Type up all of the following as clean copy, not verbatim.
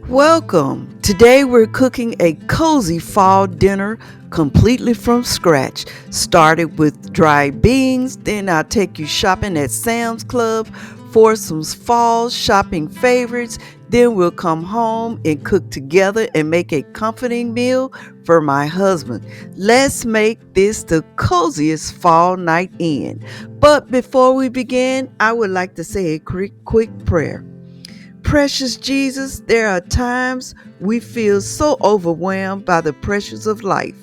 Welcome. Today we're cooking a cozy fall dinner completely from scratch. Started with dried beans, then I'll take you shopping at Sam's Club for some fall shopping favorites. Then we'll come home and cook together and make a comforting meal for my husband. Let's make this the coziest fall night in. But before we begin, I would like to say a quick prayer. Precious Jesus, there are times we feel so overwhelmed by the pressures of life.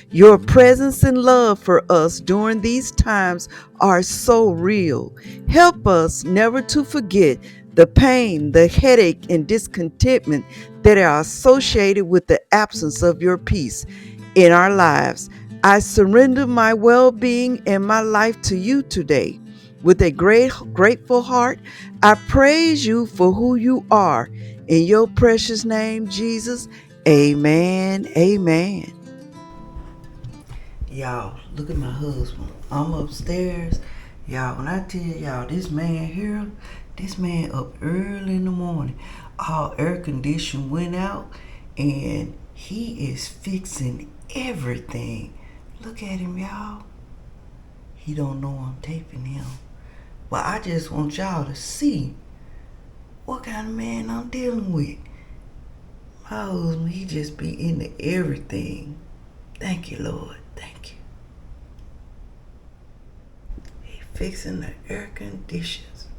Your presence and love for us during these times are so real. Help us never to forget the pain, the headache, and discontentment that are associated with the absence of your peace in our lives. I surrender my well being and my life to you today. With a grateful heart, I praise you for who you are. In your precious name, Jesus, amen. Amen. Y'all, look at my husband. I'm upstairs. Y'all, when I tell y'all, this man up early in the morning. All air condition went out and he is fixing everything. Look at him, y'all. He don't know I'm taping him. But I just want y'all to see what kind of man I'm dealing with. My husband, he just be into everything. Thank you, Lord. Thank you. He fixing the air conditions.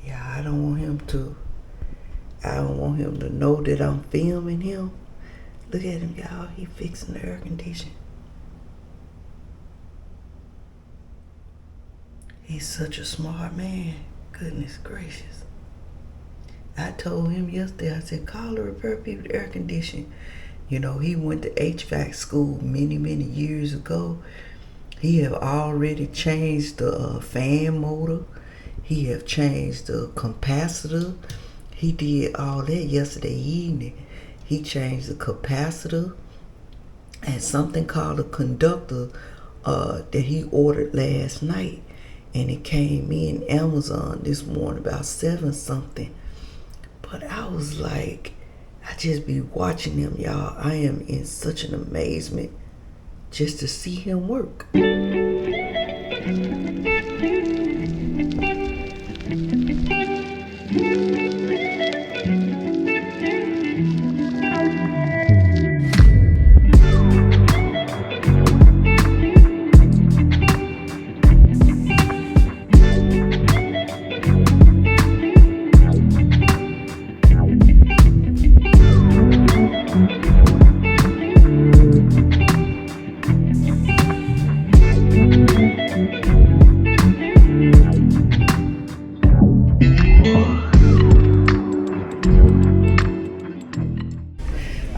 Yeah, I don't want him to know that I'm filming him. Look at him, y'all. He fixing the air condition. He's such a smart man. Goodness gracious. I told him yesterday, I said, call the repair people to air condition. You know, he went to HVAC school many years ago. He have already changed the fan motor. He have changed the capacitor. He did all that yesterday evening. He changed the capacitor and something called a conductor that he ordered last night. And it came in Amazon this morning about 7 something. But I was like, I just be watching him, y'all. I am in such an amazement just to see him work.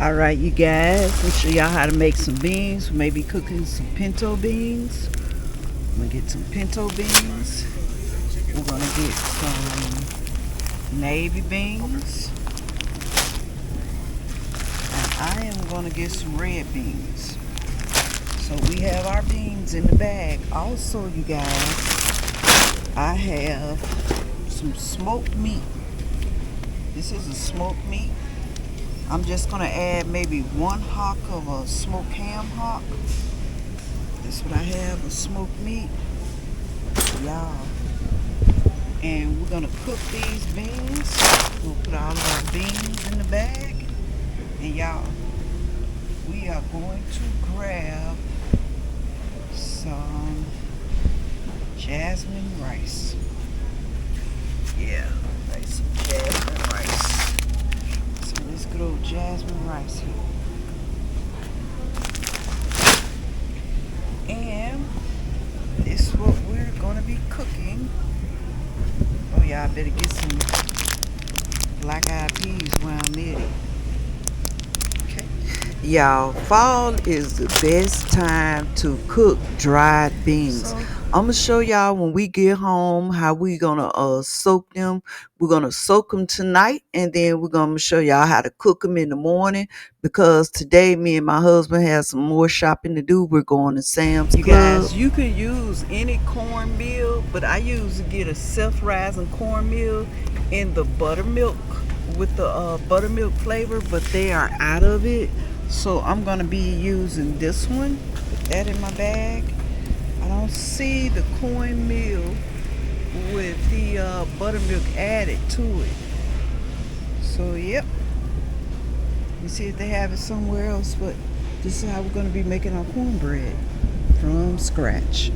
Alright, you guys, let me show y'all how to make some beans. We may be cooking some pinto beans. I'm gonna get some pinto beans. We're gonna get some navy beans. And I am gonna get some red beans. So we have our beans in the bag. Also, you guys, I have some smoked meat. This is a smoked meat. I'm just gonna add maybe 1 hock of a smoked ham hock. This is what I have, a smoked meat, y'all. And we're gonna cook these beans. We'll put all of our beans in the bag. And y'all, we are going to grab some jasmine rice. Yeah, like some jasmine rice. This good old jasmine rice here. And this is what we're going to be cooking. Oh yeah, I better get some black-eyed peas while I'm at it. Okay. Y'all, fall is the best time to cook dried beans. I'm gonna show y'all when we get home how we gonna soak them. We're gonna soak them tonight, and then we're gonna show y'all how to cook them in the morning. Because today, me and my husband have some more shopping to do. We're going to Sam's Club. You guys, you can use any cornmeal, but I usually get a self-rising cornmeal in the buttermilk with the buttermilk flavor, but they are out of it. So I'm gonna be using this one. Put that in my bag. I don't see the cornmeal with the buttermilk added to it. So yep, you see if they have it somewhere else, but this is how we're gonna be making our cornbread from scratch.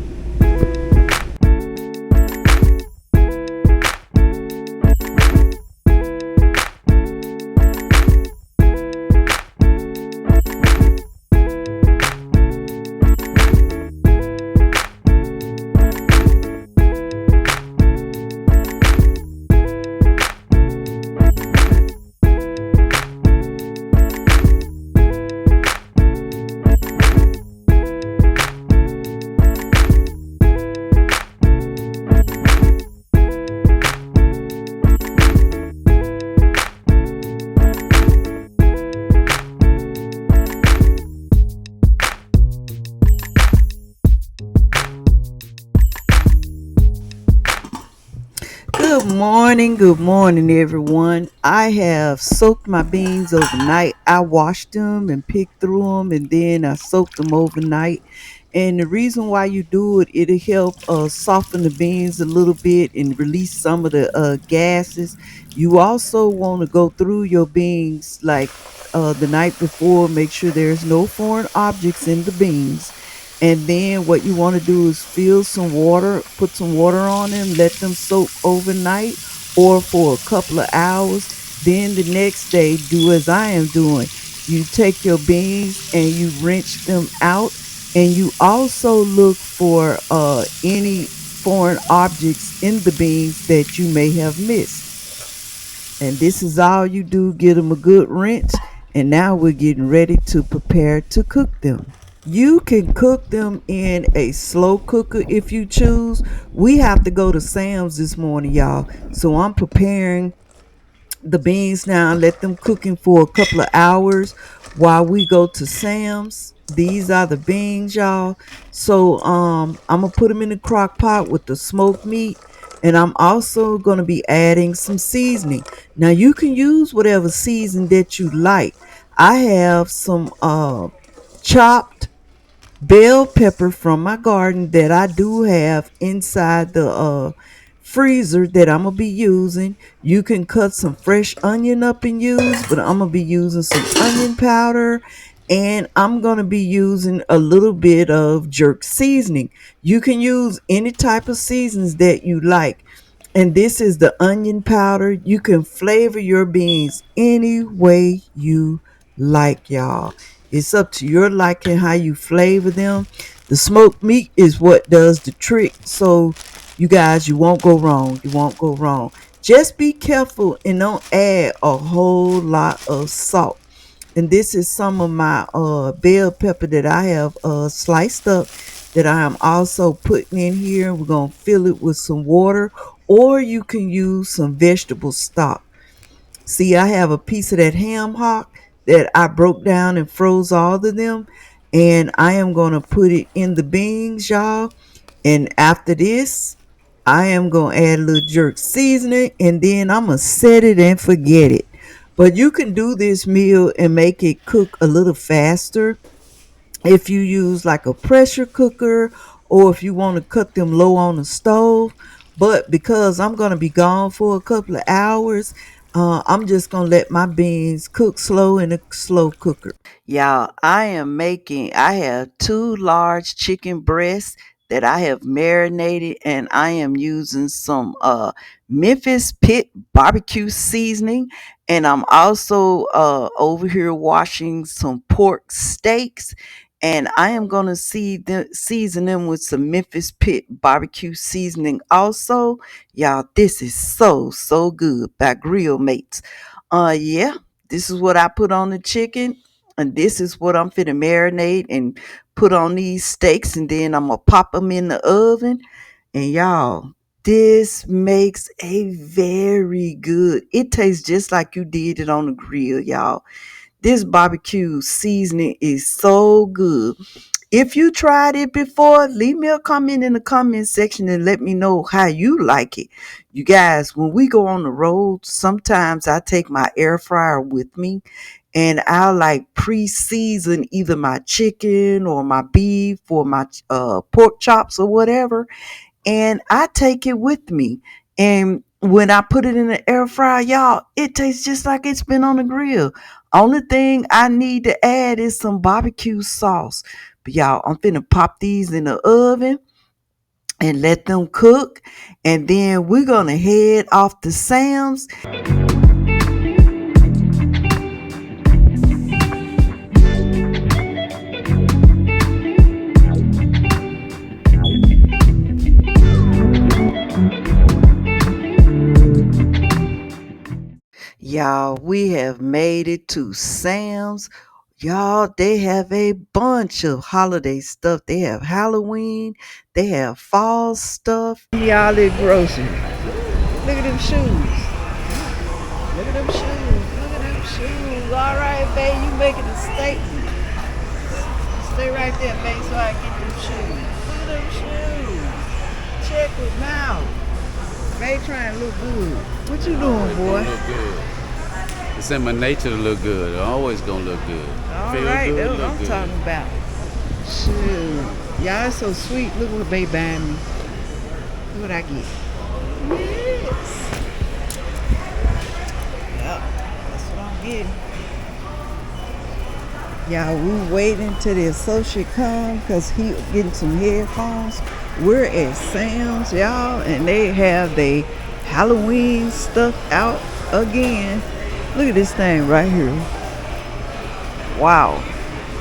Good morning, everyone. I have soaked my beans overnight. I washed them and picked through them, and then I soaked them overnight. And the reason why you do it, it'll help soften the beans a little bit and release some of the gases. You also want to go through your beans like the night before, make sure there's no foreign objects in the beans. And then what you want to do is fill some water, put some water on them, let them soak overnight or for a couple of hours. Then the next day, do as I am doing. You take your beans and you rinse them out, and you also look for any foreign objects in the beans that you may have missed. And this is all you do, get them a good rinse. And now we're getting ready to prepare to cook them. You can cook them in a slow cooker if you choose. We have to go to Sam's this morning, y'all. So I'm preparing the beans now, let them cooking for a couple of hours while we go to Sam's. These are the beans, y'all. So I'm gonna put them in the crock pot with the smoked meat, and I'm also gonna be adding some seasoning. Now you can use whatever season that you like. I have some chopped bell pepper from my garden that I do have inside the freezer that I'm gonna be using. You can cut some fresh onion up and use, but I'm gonna be using some onion powder, and I'm gonna be using a little bit of jerk seasoning. You can use any type of seasons that you like. And this is the onion powder. You can flavor your beans any way you like, y'all. It's up to your liking how you flavor them. The smoked meat is what does the trick. So, you guys, you won't go wrong. You won't go wrong. Just be careful and don't add a whole lot of salt. And this is some of my bell pepper that I have sliced up that I am also putting in here. We're going to fill it with some water, or you can use some vegetable stock. See, I have a piece of that ham hock that I broke down and froze all of them, and I am going to put it in the beans, y'all. And after this, I am going to add a little jerk seasoning, and then I'm going to set it and forget it. But you can do this meal and make it cook a little faster if you use like a pressure cooker, or if you want to cut them low on the stove. But because I'm going to be gone for a couple of hours, I'm just going to let my beans cook slow in a slow cooker. Y'all, I have two large chicken breasts that I have marinated, and I am using some Memphis Pit barbecue seasoning. And I'm also over here washing some pork steaks, and I am going to season them with some Memphis Pit barbecue seasoning also. Y'all, this is so good by Grill Mates. Yeah, this is what I put on the chicken. And this is what I'm finna marinate and put on these steaks, and then I'm gonna pop them in the oven. And y'all, this makes a very good. It tastes just like you did it on the grill, y'all. This barbecue seasoning is so good. If you tried it before, leave me a comment in the comment section and let me know how you like it. You guys, when we go on the road, sometimes I take my air fryer with me, and I'll like pre-season either my chicken or my beef or my pork chops or whatever, and I take it with me. And when I put it in the air fryer, y'all, it tastes just like it's been on the grill. Only thing I need to add is some barbecue sauce. But y'all, I'm finna pop these in the oven and let them cook. And then we're gonna head off to Sam's. Y'all, we have made it to Sam's. Y'all, they have a bunch of holiday stuff. They have Halloween, they have fall stuff. Y'all at grocery. Look at them shoes. Look at them shoes. Look at them shoes. All right, babe, you making a statement. Stay right there, babe, so I get them shoes. Look at them shoes. Check them out. Babe trying to look good. What you doing, boy? Look good. It's in my nature to look good. I'm always gonna look good. All Feel right, good, that's what I'm good. talking about. Shoot. Y'all, it's so sweet. Look what babe buying me. Look what I get. Yes. Yep, that's what I'm getting. Y'all, we waiting till the associate come because he getting some headphones. We're at Sam's, y'all, and they have the Halloween stuff out again. Look at this thing right here. Wow,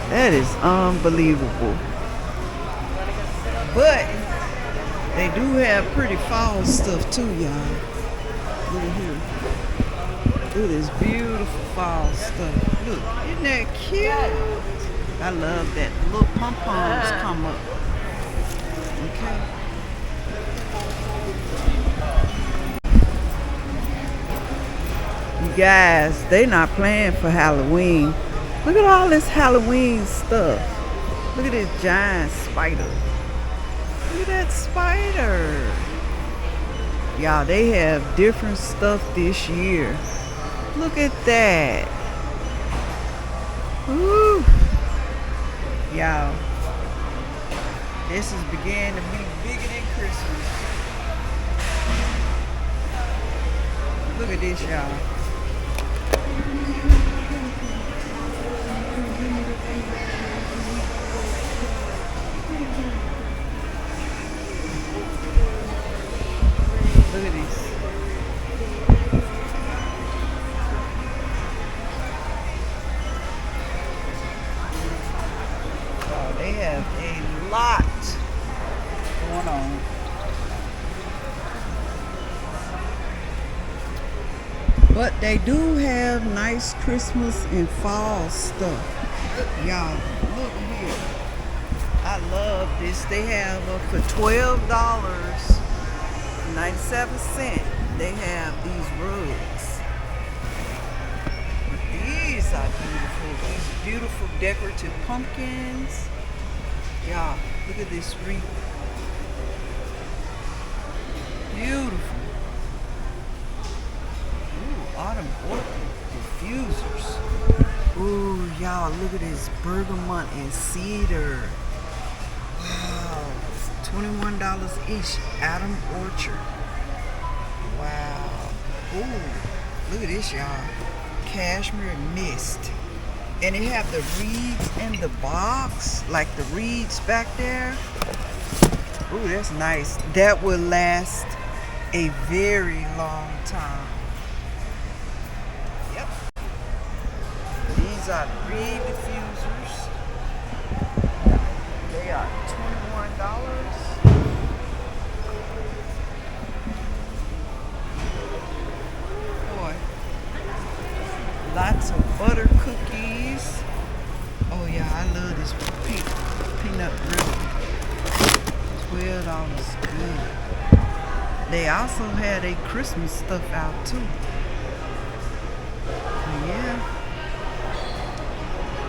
that is unbelievable. But they do have pretty fall stuff too, y'all. Look at here. Look at this beautiful fall stuff. Look, isn't that cute? I love that. The little pom-poms come up. Okay. You guys, they not playing for Halloween. Look at all this Halloween stuff. Look at this giant spider. Look at that spider. Y'all, they have different stuff this year. Look at that. Woo. Y'all, this is beginning to be bigger than Christmas. Look at this, y'all. Look at this. Oh, they have a lot going on. But they do have nice Christmas and fall stuff. Y'all, look here. I love this. They have for $12.97. They have these rugs. These are beautiful. These beautiful decorative pumpkins. Y'all, look at this wreath. Beautiful. Ooh, autumn orchid diffusers. Ooh, y'all, look at this bergamot and cedar. Wow, $21 each. Autumn orchard. Wow. Ooh, look at this, y'all. Cashmere mist. And they have the reeds in the box, like the reeds back there. Ooh, that's nice. That will last a very long time. Yep. These are reed diffusers. They are $21. Boy. Lots of butter cookies. $15 is good. They also had a Christmas stuff out too. Yeah,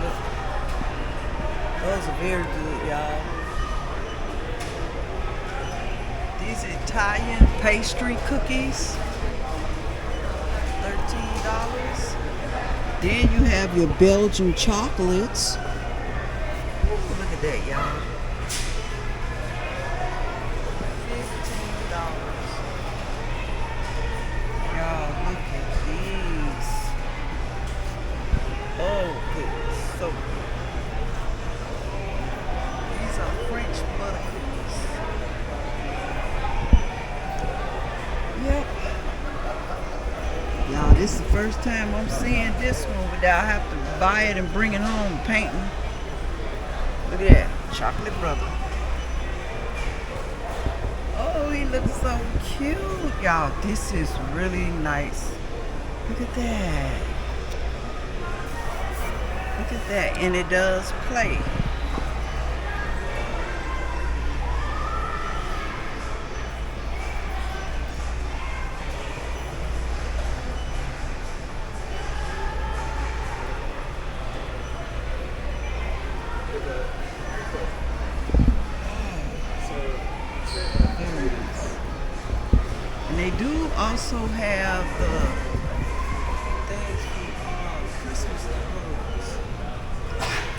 look, those are very good, y'all. These Italian pastry cookies, $13. Then you have your Belgian chocolates. Ooh, look at that, y'all. $15. Y'all, look at these. Oh, goodness, so good. These are French butter cookies. Yep. Y'all, this is the first time I'm seeing this one without having to buy it and bring it home and painting. Look at that, chocolate brother. Oh, he looks so cute. Y'all, this is really nice. Look at that. Look at that. And it does play. Very nice. And they do also have the things for Christmas decorations.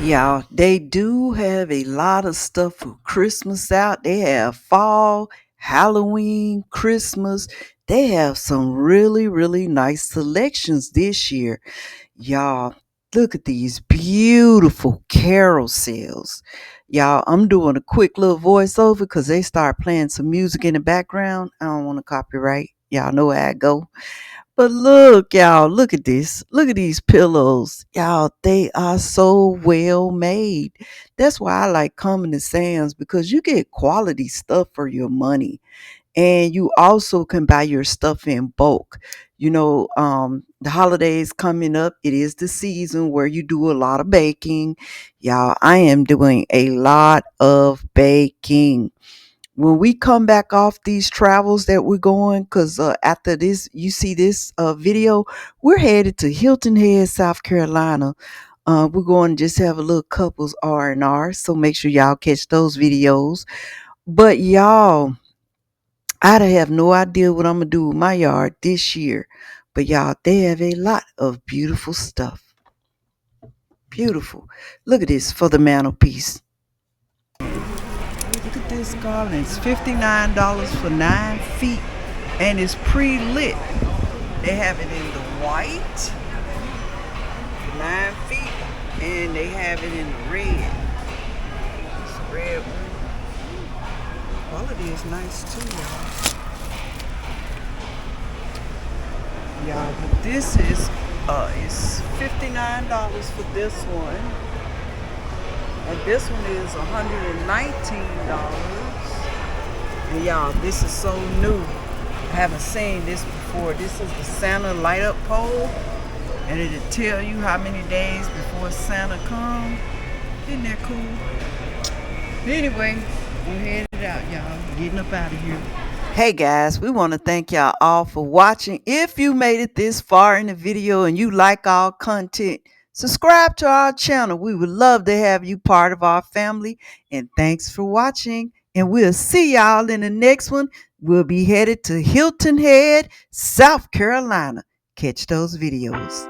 Y'all, they do have a lot of stuff for Christmas out. They have fall, Halloween, Christmas. They have some really, really nice selections this year. Y'all, look at these beautiful carousels. Y'all, I'm doing a quick little voiceover because they start playing some music in the background. I don't want to copyright. Y'all know how I go. But look, y'all, look at this. Look at these pillows. Y'all, they are so well made. That's why I like coming to Sam's because you get quality stuff for your money. And you also can buy your stuff in bulk. The holidays coming up. It is the season where you do a lot of baking. Y'all, I am doing a lot of baking. When we come back off these travels that we're going, because after this, you see this video, we're headed to Hilton Head, South Carolina. We're going to just have a little couples R&R, so make sure y'all catch those videos. But y'all, I have no idea what I'm going to do with my yard this year. But y'all, they have a lot of beautiful stuff. Beautiful. Look at this for the mantelpiece. Look at this garland. It's $59 for 9 feet. And it's pre-lit. They have it in the white for 9 feet. And they have it in the red. It's red one. Quality is nice too, y'all. Y'all, but this is it's $59 for this one. And this one is $119. And y'all, this is so new. I haven't seen this before. This is the Santa light up pole. And it'll tell you how many days before Santa comes. Isn't that cool? Anyway, I'm headed out, y'all. Getting up out of here. Hey guys, we want to thank y'all all for watching. If you made it this far in the video and you like our content, subscribe to our channel. We would love to have you part of our family. And thanks for watching. And we'll see y'all in the next one. We'll be headed to Hilton Head, South Carolina. Catch those videos.